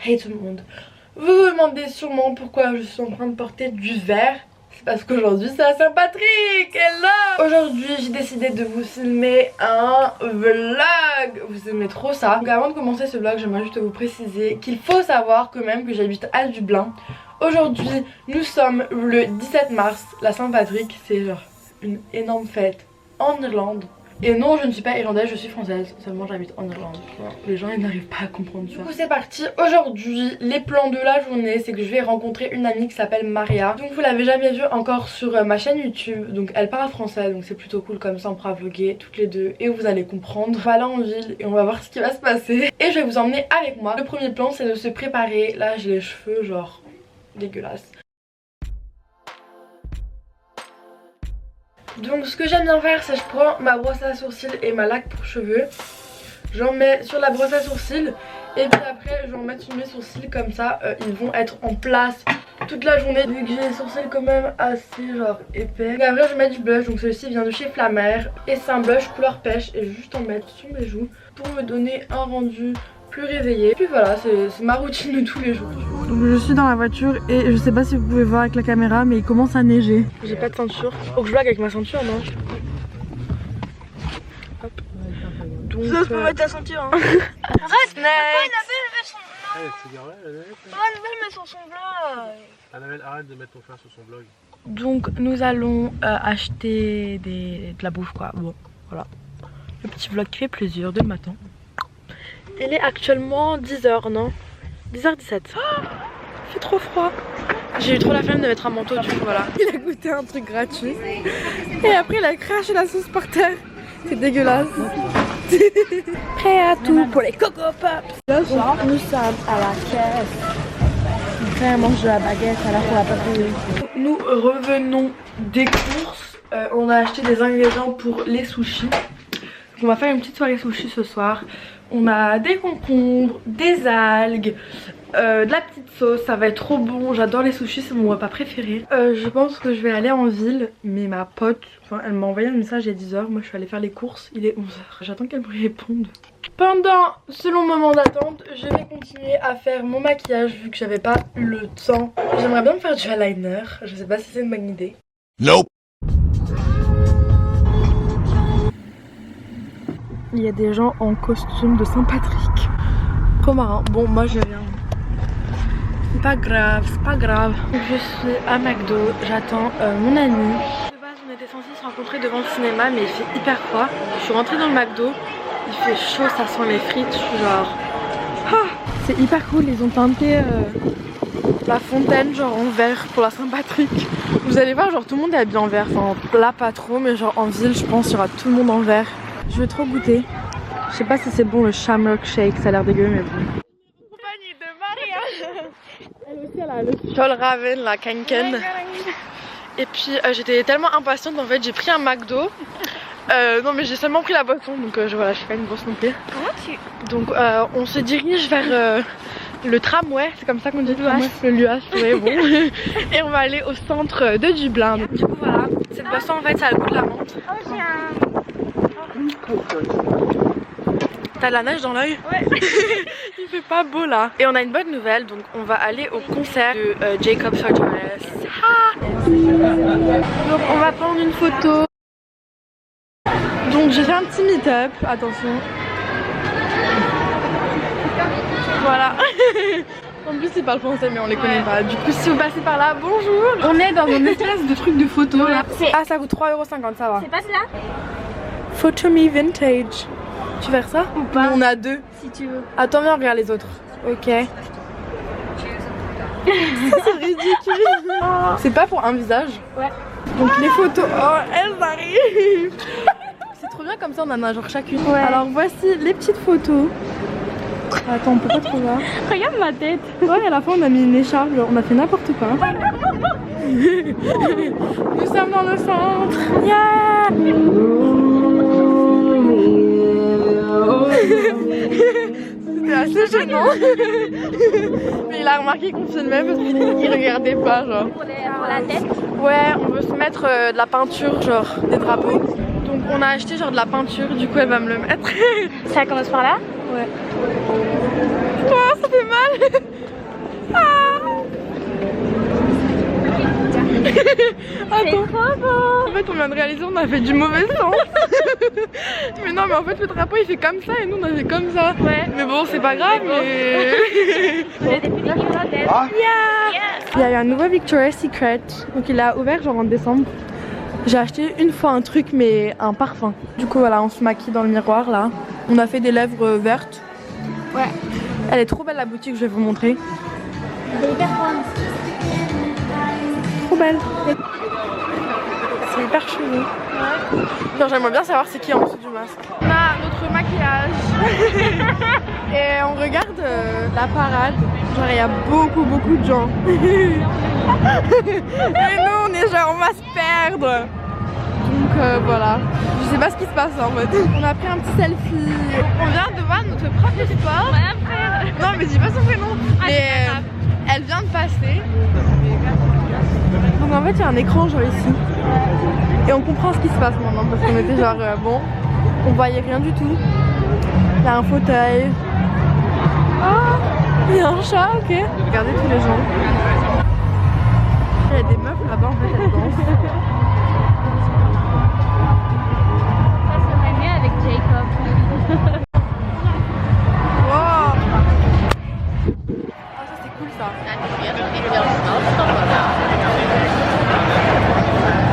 Hey tout le monde, vous vous demandez sûrement pourquoi je suis en train de porter du vert. C'est parce qu'aujourd'hui c'est la Saint-Patrick. Hello. Aujourd'hui j'ai décidé de vous filmer un vlog. Vous aimez trop ça. Donc avant de commencer ce vlog, j'aimerais juste vous préciser qu'il faut savoir quand même que j'habite à Dublin. Aujourd'hui nous sommes le 17 mars. La Saint-Patrick c'est genre une énorme fête en Irlande. Et non, je ne suis pas irlandaise, je suis française, seulement j'habite en Irlande. Les gens ils n'arrivent pas à comprendre ça. Du coup c'est parti, aujourd'hui les plans de la journée c'est que je vais rencontrer une amie qui s'appelle Maria. Donc vous l'avez jamais vue encore sur ma chaîne YouTube, donc elle parle français donc c'est plutôt cool, comme ça on pourra vlogger toutes les deux et vous allez comprendre. On va aller en ville et on va voir ce qui va se passer. Et je vais vous emmener avec moi. Le premier plan c'est de se préparer, là j'ai les cheveux genre dégueulasses. Donc ce que j'aime bien faire c'est que je prends ma brosse à sourcils et ma laque pour cheveux. J'en mets sur la brosse à sourcils et puis après je vais en mettre sur mes sourcils, comme ça ils vont être en place toute la journée. Vu que j'ai les sourcils quand même assez genre épais. Et après je vais mettre du blush, donc celui-ci vient de chez Flamer et c'est un blush couleur pêche et je vais juste en mettre sur mes joues pour me donner un rendu plus réveillé. Puis voilà, c'est ma routine de tous les jours. Donc je suis dans la voiture et je sais pas si vous pouvez voir avec la caméra mais il commence à neiger. J'ai pas de ceinture. Faut que je vlog avec ma ceinture, non? Hop. Donc je peux mettre ta ceinture hein. Reste next. Annabelle met sur son blog. Annabelle, arrête de mettre ton frère sur son blog. Donc nous allons acheter de la bouffe quoi. Bon voilà. Le petit vlog qui fait plaisir dès le matin. Il est actuellement 10h, non? 10h17. Oh, il fait trop froid. J'ai eu trop la flemme de mettre un manteau, du coup voilà. Il a goûté un truc gratuit. Et après il a craché la sauce par terre. C'est dégueulasse. Prêt à tout pour les Coco Pops. Là, nous sommes à la caisse. Mon frère mange de la baguette alors qu'on l'a pas payé. Nous revenons des courses. On a acheté des ingrédients pour les sushis. Donc on va faire une petite soirée sushi ce soir. On a des concombres, des algues, de la petite sauce, ça va être trop bon. J'adore les sushis, c'est mon repas préféré. Je pense que je vais aller en ville, mais ma pote, elle m'a envoyé un message il y a 10h. Moi je suis allée faire les courses, il est 11h. J'attends qu'elle me réponde. Pendant ce long moment d'attente, je vais continuer à faire mon maquillage vu que j'avais pas eu le temps. J'aimerais bien me faire du eyeliner, je sais pas si c'est une bonne idée. Nope. Il y a des gens en costume de Saint-Patrick. Trop marrant. Bon, moi je viens. C'est pas grave, c'est pas grave. Je suis à McDo, j'attends mon ami. De base, on était censé se rencontrer devant le cinéma, mais il fait hyper froid. Je suis rentrée dans le McDo, il fait chaud, ça sent les frites. Je suis genre. Ah, c'est hyper cool, ils ont teinté la fontaine genre en vert pour la Saint-Patrick. Vous allez voir, genre tout le monde est habillé en vert. Enfin, là pas trop, mais genre en ville, je pense qu'il y aura tout le monde en vert. Je vais trop goûter. Je sais pas si c'est bon le Shamrock Shake, ça a l'air dégueu mais bon. Compagnie de Maria. Elle aussi elle a le Fjallraven, la Kanken. Et puis j'étais tellement impatiente en fait, j'ai pris un McDo. Non mais j'ai seulement pris la boisson donc voilà, je suis pas une grosse non plus. Donc on se dirige vers le tramway, c'est comme ça qu'on dit le Luas, ouais bon. Et on va aller au centre de Dublin. Du coup voilà, cette boisson en fait ça a le goût de la menthe. T'as de la neige dans l'œil? Ouais. Il fait pas beau là. Et on a une bonne nouvelle, donc on va aller au concert de Jacob Sartorius. Donc on va prendre une photo. Donc j'ai fait un petit meet-up, attention. Voilà. En plus ils parlent français mais on les connaît pas. Du coup si vous passez par là, bonjour. On est dans une espèce de truc de photo là. Ah ça coûte 3,50 €, ça va. C'est pas cela? Photo Me Vintage. Tu veux faire ça ou pas? On a deux. Si tu veux. Attends, viens, regarde les autres. Ok. C'est ridicule. C'est pas pour un visage? Ouais. Donc les photos, oh, elles arrivent. C'est trop bien comme ça, on en a genre chacune. Ouais. Alors voici les petites photos. Attends, on peut pas trop voir. Regarde ma tête. Ouais, à la fin on a mis une écharpe, genre, on a fait n'importe quoi. Nous sommes dans le centre. Yeah. C'était assez gênant. Mais il a remarqué qu'on filmait parce qu'il regardait pas genre. Pour la tête? Ouais, on veut se mettre de la peinture genre des drapeaux. Donc on a acheté genre de la peinture, du coup elle va me le mettre. Ça commence par là? Ouais. Oh, ça fait mal. Attends, en fait on vient de réaliser on a fait du mauvais sens. Mais non mais en fait le drapeau il fait comme ça et nous on a fait comme ça. Ouais. Mais bon c'est pas grave mais... Il y a eu un nouveau Victoria's Secret, donc il a ouvert genre en décembre. J'ai acheté une fois un truc mais un parfum. Du coup voilà on se maquille dans le miroir là. On a fait des lèvres vertes. Ouais. Elle est trop belle la boutique, je vais vous montrer. C'est hyper fun. Trop belle. C'est hyper chelou. Genre j'aimerais bien savoir c'est qui en dessous du masque. On a notre maquillage. Et on regarde la parade. Genre il y a beaucoup de gens. Et nous on est genre on va se perdre. Donc voilà. Je sais pas ce qui se passe en fait. On a pris un petit selfie. On vient de voir notre prof de sport. Non mais je dis pas son prénom. Mais elle vient de passer. Donc en fait il y a un écran genre ici. Et on comprend ce qui se passe maintenant parce qu'on était genre bon, on voyait rien du tout. Il y a un fauteuil. Ah, il y a un chat, ok. Regardez tous les gens. Il y a des meufs là-bas en fait elles dansent. Ça serait mieux avec Jacob. Wow. Ah ça c'est cool ça.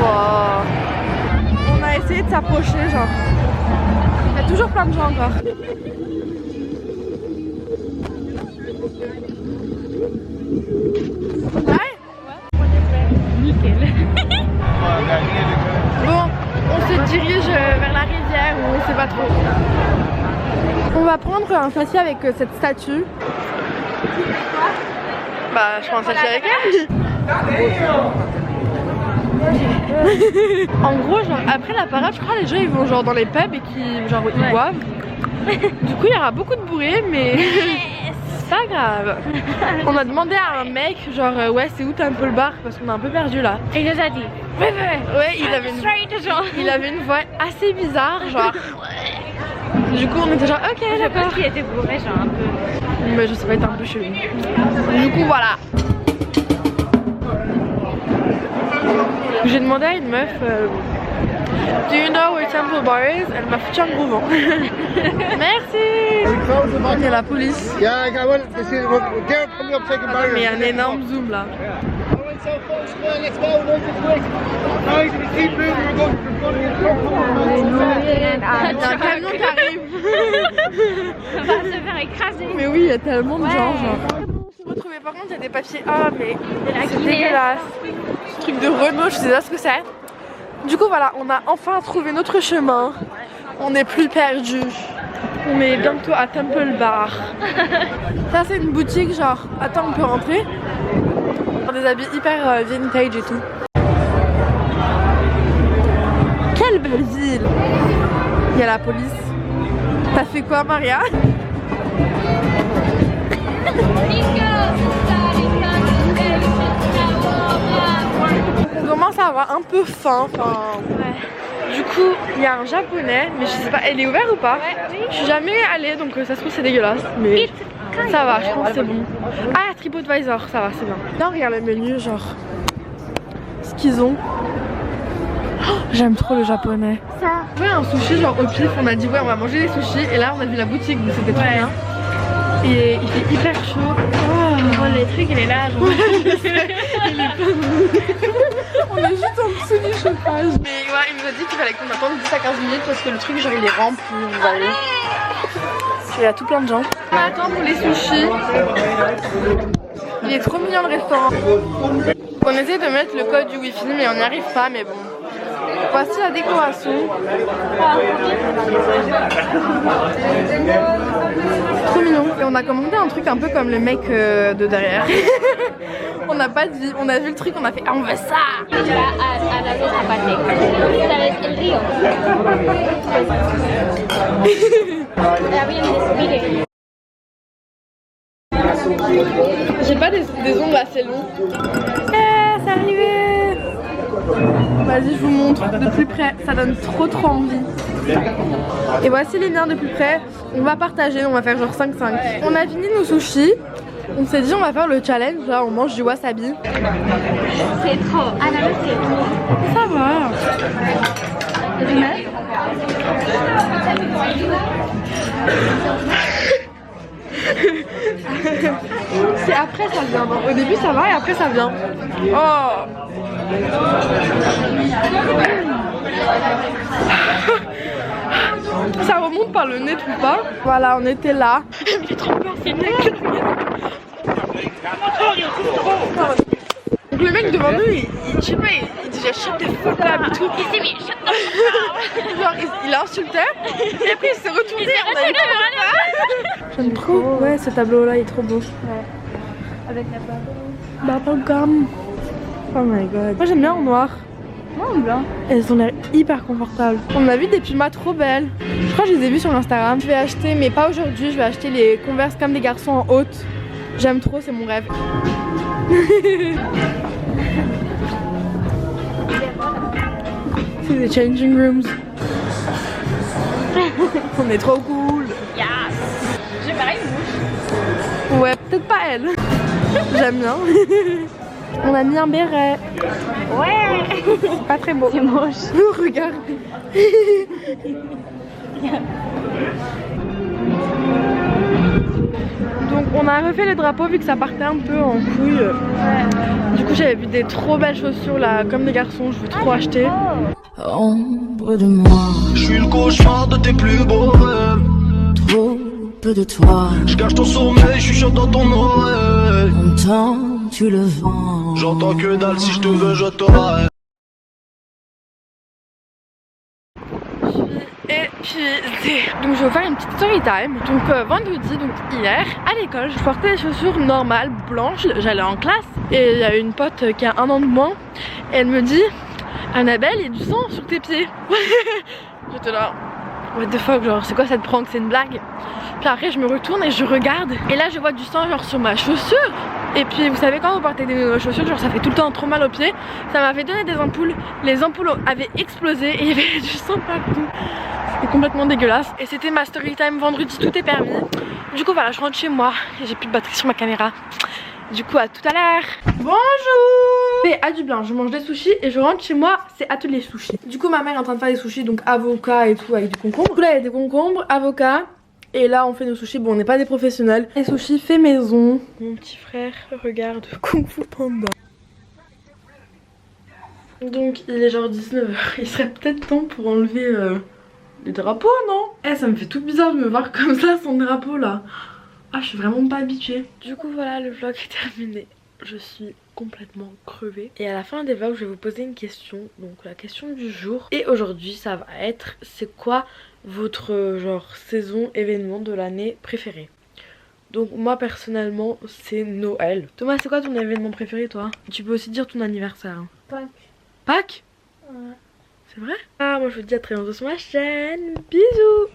Wow. On a essayé de s'approcher genre. Il y a toujours plein de gens encore. Ouais. Nickel. Bon, on se dirige vers la rivière ou on sait pas trop. On va prendre un selfie avec cette statue. Bah, je prends un selfie avec elle. En gros, genre, après la parade, je crois les gens ils vont genre dans les pubs et qui genre ils boivent. Du coup, il y aura beaucoup de bourrées, mais c'est pas grave. On a demandé à un mec, genre ouais, c'est où Temple Bar parce qu'on est un peu perdu là. Et il nous a dit. Ouais, il avait une voix assez bizarre, genre. Du coup, on était genre ok, Je d'accord. pense qu'il était bourré, genre un peu. Mais je sais pas, il était un peu chelou. Du coup, voilà. J'ai demandé à une meuf do you know where Temple Bar is? Elle m'a foutu un gros vent. Merci. Il y a la police. Yeah, I want to see what they're coming up taking barriers. Mais il y a un énorme zoom là. Alright, so folks, well, let's go. Right this way. Guys, if you keep moving, we're going to front of Il y a un camion qui arrive. On va se faire écraser. Mais oui, il y a tellement de gens genre. On s'est retrouvés, par contre il y a des papiers. Ah mais c'est dégueulasse. Truc de Renault, je sais pas ce que c'est. Du coup voilà, on a enfin trouvé notre chemin. On n'est plus perdu. On est bientôt à Temple Bar. Ça c'est une boutique genre. Attends, on peut rentrer. Des habits hyper vintage et tout. Quelle belle ville. Il y a la police. T'as fait quoi Maria? On commence à avoir un peu faim. Ouais. Du coup, il y a un japonais, mais je sais pas, elle est ouverte ou pas? Je suis jamais allée donc ça se trouve c'est dégueulasse. Mais ça va, je pense que c'est bon. Ah, TripAdvisor, ça va, c'est bien. Là, on regarde le menu, genre ce qu'ils ont. Oh, j'aime trop le japonais. Ça. Ouais, un sushi, genre au pif, on a dit ouais, on va manger des sushis. Et là, on a vu la boutique, donc c'était très bien. Et il fait hyper chaud. Oh, Les trucs, il est là. Genre. On est juste en dessous du chauffage. Mais ouais, il nous a dit qu'il fallait qu'on attende 10 à 15 minutes parce que le truc, genre, il est rempli, vous voyez. Il y a tout plein de gens. On va attendre pour les sushis. Il est trop mignon le restaurant. On essaie de mettre le code du wifi mais on n'y arrive pas, mais bon. Voici la décoration. Trop mignon. Et on a commandé un truc un peu comme le mec de derrière. On n'a pas dit, on a vu le truc, on a fait ah, on veut ça. A la otra parte. ¿Sabes? El río. Está bien, mire. J'ai pas des ongles assez longs. C'est arrivé. Vas-y, je vous montre de plus près. Ça donne trop envie. Et voici les miens de plus près. On va partager, on va faire genre 5-5. On a fini nos sushis. On s'est dit on va faire le challenge, là on mange du wasabi. C'est trop. Ananas, c'est trop. Ça va. C'est après ça vient. Au début ça va et après ça vient. Oh. Ça remonte par le nez tout pas. Voilà, on était là. Il est trop peur, c'est le mec. Donc le mec devant nous, je sais pas, il disait shut the fuck up et tout. Il s'est mis shut the Genre il insultait et après il s'est retourné. J'aime trop. Ouais, ce tableau là il est trop beau. Ouais. Avec la Bubblegum. Oh my god. Moi j'aime bien en noir. Moi en blanc. Elles ont l'air hyper confortables. On a vu des pumas trop belles. Je crois que je les ai vues sur Instagram. Je vais acheter, mais pas aujourd'hui, je vais acheter les Converse comme des garçons en haute. J'aime trop, c'est mon rêve. C'est des changing rooms. On est trop cool. Yes. J'ai pareil une bouche. Ouais, peut-être pas elle. J'aime bien. On a mis un béret. Ouais. C'est pas très beau. C'est moche. Regarde. Donc on a refait le drapeau vu que ça partait un peu en couille. Ouais. Du coup j'avais vu des trop belles chaussures là comme des garçons, je veux trop acheter. Ombre de moi, Je suis le cauchemar de tes plus beaux rêves. trop peu de toi. Je cache ton sommeil, je chuchote dans ton oreille. Entends-tu le vent? J'entends que dalle, si je te veux, je t'aurai. Épuisée. Donc je vais vous faire une petite story time. Donc vendredi, donc hier, à l'école, je portais des chaussures normales, blanches. J'allais en classe et il y a une pote qui a 1 an de moins. Et elle me dit, Annabelle, il y a du sang sur tes pieds. J'étais là, what the fuck, genre c'est quoi cette prank, c'est une blague. Puis après je me retourne et je regarde. Et là je vois du sang genre sur ma chaussure. Et puis vous savez quand vous portez des nouvelles chaussures, genre ça fait tout le temps trop mal aux pieds. Ça m'a fait donner des ampoules. Les ampoules avaient explosé et il y avait du sang partout. C'était complètement dégueulasse. Et c'était ma story time vendredi, tout est permis. Du coup voilà, je rentre chez moi et j'ai plus de batterie sur ma caméra. Du coup à tout à l'heure. Bonjour. C'est à Dublin, je mange des sushis et je rentre chez moi, c'est atelier sushi. Du coup ma mère est en train de faire des sushis, donc avocat et tout avec du concombre. Du coup là il y a des concombres, avocat. Et là on fait nos sushis, bon on n'est pas des professionnels. Les sushis fait maison. Mon petit frère regarde Kung Fu Panda. Donc il est genre 19 h, il serait peut-être temps pour enlever les drapeaux, non? Eh ça me fait tout bizarre de me voir comme ça sans drapeau là. Ah je suis vraiment pas habituée. Du coup voilà, le vlog est terminé. Je suis complètement crevée. Et à la fin des vlogs je vais vous poser une question. Donc la question du jour. Et aujourd'hui ça va être, c'est quoi votre genre saison, événement de l'année préféré? Donc moi personnellement c'est Noël. Thomas, c'est quoi ton événement préféré toi? Tu peux aussi dire ton anniversaire. Hein. Pâques. Pâques? Ouais. C'est vrai? Ah moi je vous dis à très bientôt sur ma chaîne. Bisous.